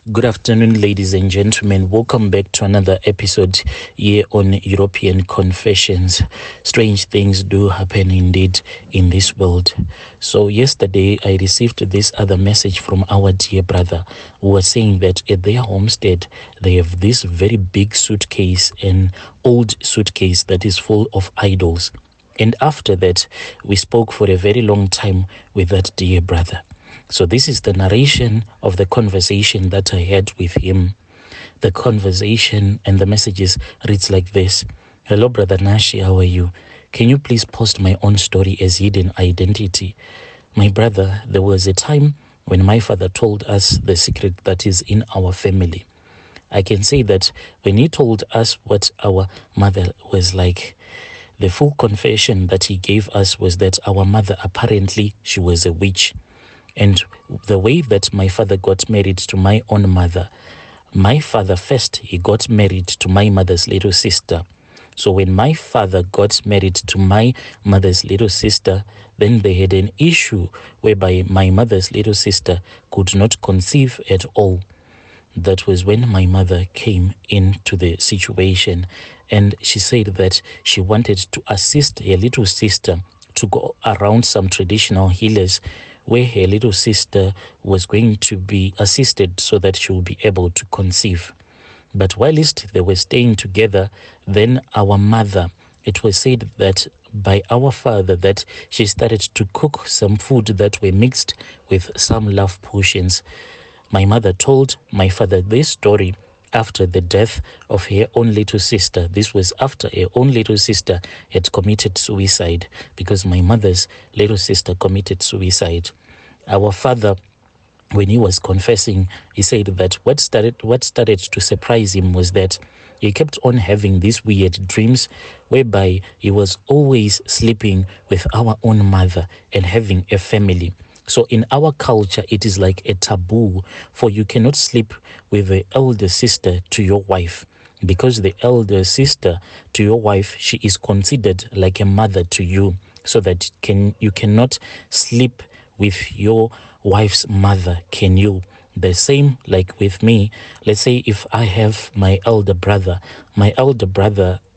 Good afternoon, ladies and gentlemen. Welcome back to another episode here on European Confessions. Strange things do happen indeed in this world. So yesterday I received this other message from our dear brother who was saying that at their homestead they have this very big suitcase, an old suitcase that is full of idols. And after that, we spoke for a very long time with that dear brother. So this is the narration of the conversation that I had with him. The conversation and the messages reads like this. Hello, Brother Nashi, how are you? Can you please post my own story as hidden identity? My brother, there was a time when my father told us the secret that is in our family. I can say that when he told us what our mother was like, the full confession that he gave us was that our mother, apparently, she was a witch. And the way that my father got married to my own mother, my father first, he got married to my mother's little sister. So when my father got married to my mother's little sister, then they had an issue whereby my mother's little sister could not conceive at all. That was when my mother came into the situation, and she said that she wanted to assist her little sister to go around some traditional healers where her little sister was going to be assisted so that she will be able to conceive. But whilst they were staying together, then our mother, it was said that by our father that she started to cook some food that were mixed with some love potions. My mother told my father this story after the death of her own little sister. This was after her own little sister had committed suicide, because my mother's little sister committed suicide. Our father, when he was confessing, he said that what started to surprise him was that he kept on having these weird dreams whereby he was always sleeping with our own mother and having a family. So in our culture, it is like a taboo, for you cannot sleep with the elder sister to your wife, because the elder sister to your wife, she is considered like a mother to you, so that you cannot sleep with your wife's mother, can you? The same like with me. Let's say if I have my elder brother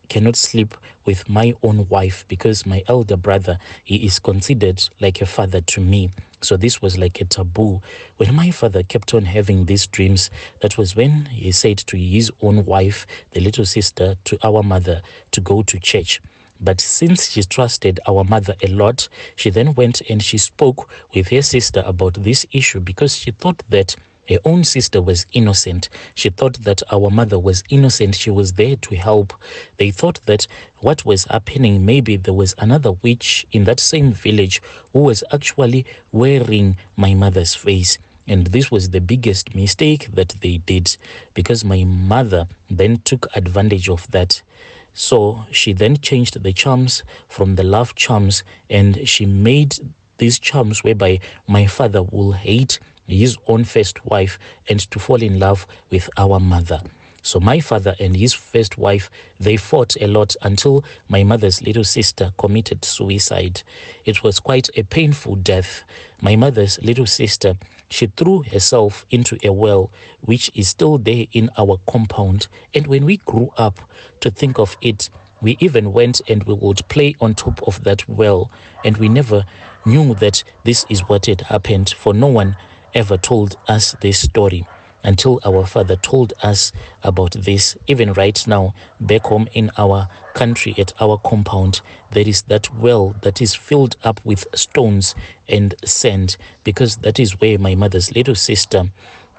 cannot sleep with my own wife, because my elder brother, he is considered like a father to me. So this was like a taboo. When my father kept on having these dreams, that was when he said to his own wife, the little sister, to our mother, to go to church. But since she trusted our mother a lot, she then went and she spoke with her sister about this issue, because she thought that her own sister was innocent. She thought that our mother was innocent. She was there to help. They thought that what was happening, maybe there was another witch in that same village who was actually wearing my mother's face. And this was the biggest mistake that they did, because my mother then took advantage of that. So she then changed the charms from the love charms, and she made these charms whereby my father will hate his own first wife and to fall in love with our mother. So my father and his first wife, they fought a lot until my mother's little sister committed suicide. It was quite a painful death. My mother's little sister, she threw herself into a well, which is still there in our compound. And when we grew up to think of it, we even went and we would play on top of that well. And we never knew that this is what had happened, for no one ever told us this story until our father told us about this. Even right now, back home in our country, at our compound, there is that well that is filled up with stones and sand, because that is where my mother's little sister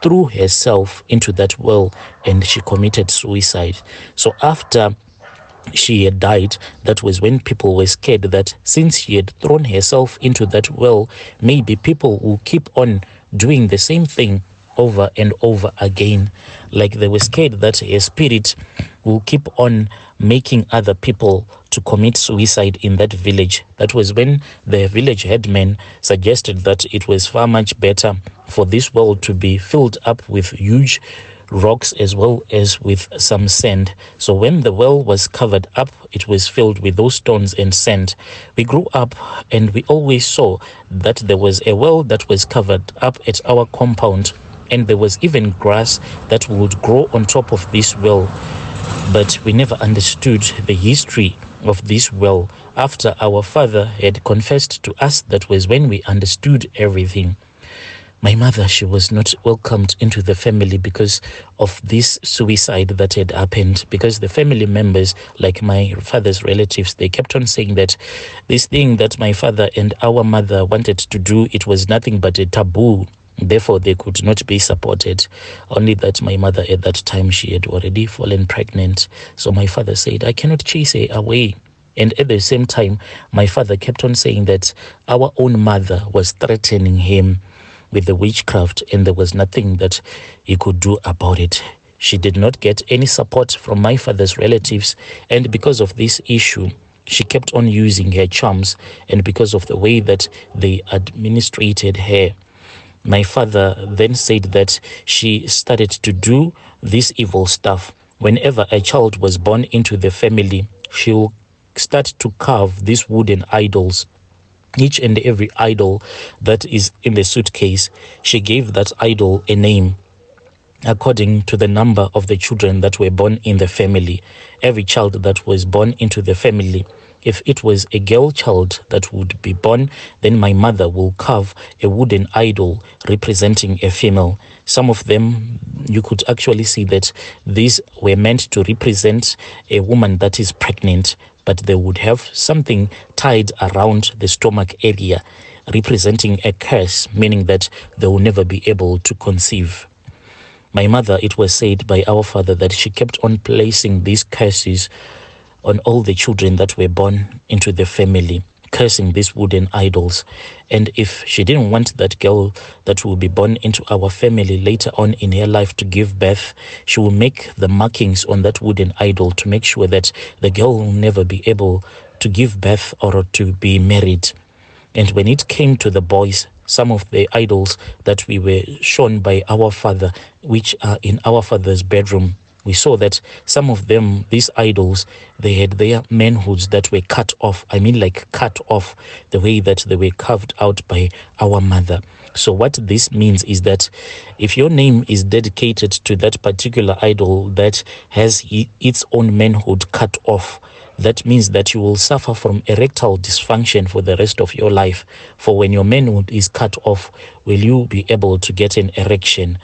threw herself into that well and she committed suicide. So after she had died, that was when people were scared that since she had thrown herself into that well, maybe people will keep on doing the same thing over and over again. Like they were scared that her spirit will keep on making other people to commit suicide in that village. That was when the village headman suggested that it was far much better for this well to be filled up with huge rocks as well as with some sand. So when the well was covered up, it was filled with those stones and sand. We grew up and we always saw that there was a well that was covered up at our compound, and there was even grass that would grow on top of this well. But we never understood the history of this well. After our father had confessed to us, that was when we understood everything. My mother, she was not welcomed into the family because of this suicide that had happened, because the family members, like my father's relatives, they kept on saying that this thing that my father and our mother wanted to do, it was nothing but a taboo. Therefore, they could not be supported. Only that my mother at that time, she had already fallen pregnant. So my father said, I cannot chase her away. And at the same time, my father kept on saying that our own mother was threatening him with the witchcraft, and there was nothing that he could do about it. She did not get any support from my father's relatives, and because of this issue, she kept on using her charms, and because of the way that they administrated her, my father then said that she started to do this evil stuff. Whenever a child was born into the family, she will start to carve these wooden idols. Each and every idol that is in the suitcase, she gave that idol a name according to the number of the children that were born in the family. Every child that was born into the family, if it was a girl child that would be born, then my mother will carve a wooden idol representing a female. Some of them, you could actually see that these were meant to represent a woman that is pregnant, but they would have something tied around the stomach area, representing a curse, meaning that they will never be able to conceive. My mother, it was said by our father that she kept on placing these curses on all the children that were born into the family, cursing these wooden idols. And if she didn't want that girl that will be born into our family later on in her life to give birth, she will make the markings on that wooden idol to make sure that the girl will never be able to give birth or to be married. And when it came to the boys, some of the idols that we were shown by our father, which are in our father's bedroom, we saw that some of them, these idols, they had their manhoods that were cut off. I mean, like cut off the way that they were carved out by our mother. So what this means is that if your name is dedicated to that particular idol that has its own manhood cut off, that means that you will suffer from erectile dysfunction for the rest of your life. For when your manhood is cut off, will you be able to get an erection?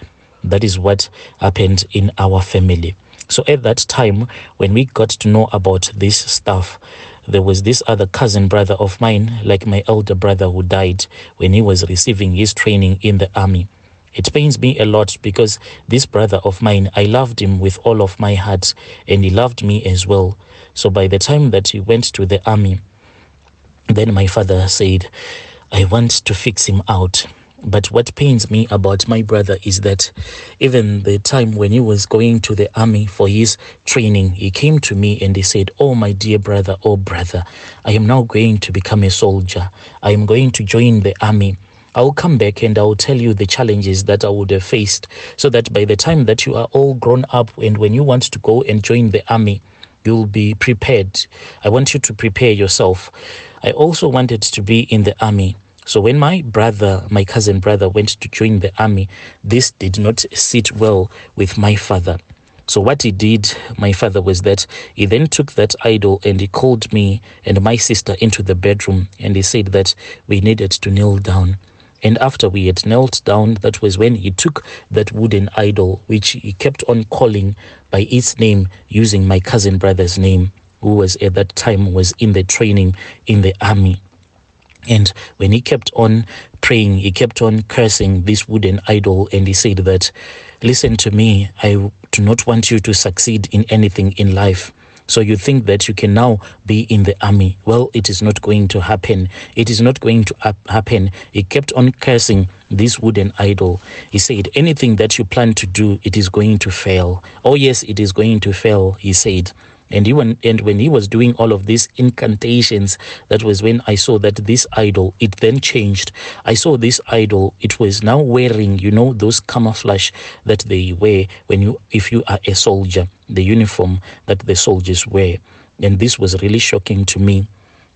That is what happened in our family. So at that time, when we got to know about this stuff, there was this other cousin brother of mine, like my elder brother, who died when he was receiving his training in the army. It pains me a lot because this brother of mine, I loved him with all of my heart, and he loved me as well. So by the time that he went to the army, then my father said, I want to fix him out. But what pains me about my brother is that even the time when he was going to the army for his training, he came to me and he said, oh, my dear brother, oh, brother, I am now going to become a soldier. I am going to join the army. I will come back and I will tell you the challenges that I would have faced, so that by the time that you are all grown up and when you want to go and join the army, you'll be prepared. I want you to prepare yourself. I also wanted to be in the army. So when my cousin brother went to join the army, this did not sit well with my father. So what he did, my father, was that he then took that idol and he called me and my sister into the bedroom and he said that we needed to kneel down. And after we had knelt down, that was when he took that wooden idol, which he kept on calling by its name, using my cousin brother's name, who was at that time was in the training in the army. And when he kept on praying, he kept on cursing this wooden idol, and he said that, listen to me, I do not want you to succeed in anything in life. So you think that you can now be in the army. Well, it is not going to happen. It is not going to happen. He kept on cursing this wooden idol. He said, anything that you plan to do, it is going to fail. Oh yes, it is going to fail, he said. And when he was doing all of these incantations, that was when I saw that this idol, it then changed. I saw this idol, it was now wearing, those camouflage that they wear if you are a soldier, the uniform that the soldiers wear. And this was really shocking to me.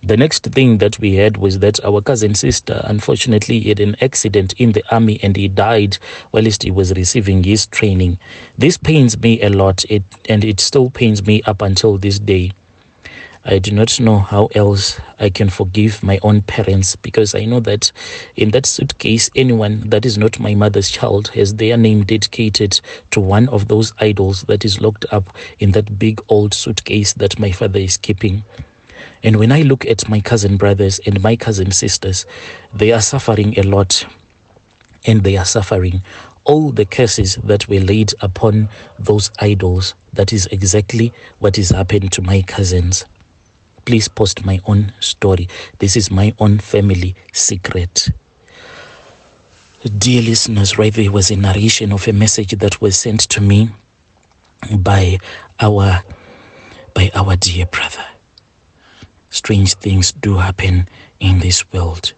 The next thing that we had was that our cousin sister, unfortunately, had an accident in the army and he died whilst he was receiving his training. This pains me a lot, and it still pains me up until this day. I do not know how else I can forgive my own parents, because I know that in that suitcase, anyone that is not my mother's child has their name dedicated to one of those idols that is locked up in that big old suitcase that my father is keeping. And when I look at my cousin brothers and my cousin sisters, they are suffering a lot, and they are suffering all the curses that were laid upon those idols. That is exactly what is happened to my cousins. Please post my own story. This is my own family secret. Dear listeners, right there was a narration of a message that was sent to me by our dear brother. Strange things do happen in this world.